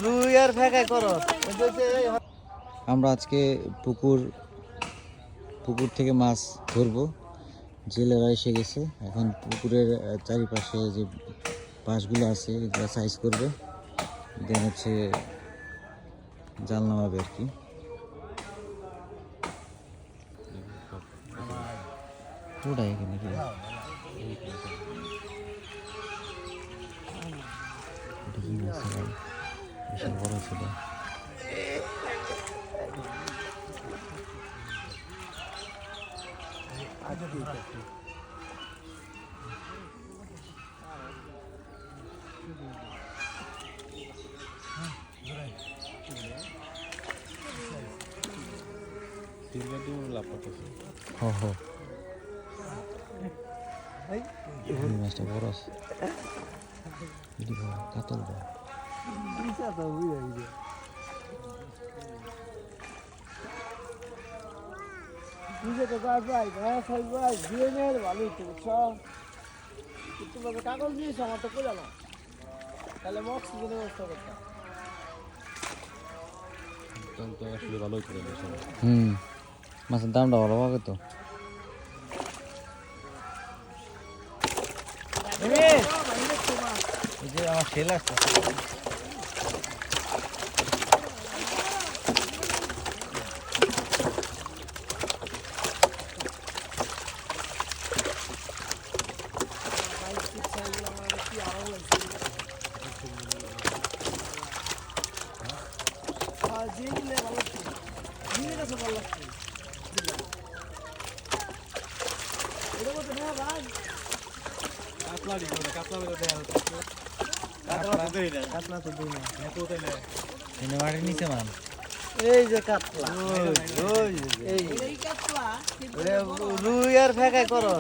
রুই আর ফেকাই করো। আমরা আজকে পুকুর থেকে মাছ ধরবো। জেলেরা এসে গেছে, এখন পুকুরের চারিপাশে যে বাঁশগুলো আছে এগুলো সাইজ করবে, দেন হচ্ছে জাল নামাবে আর কি। ওটাই এখানে কি বিশাল বড় ছিল। মাছটা বড় আছে, কাতল বড়। কাগজ দিয়েছ আমার তো করে না, তাহলে অক্সিজেনের ব্যবস্থা করতাম। মাছের দামটা ভালো পাবে তো। এই যে আমার সেল আসছে, নিচে মান এই যে কাতলা, রুই আর ফেকাই করো।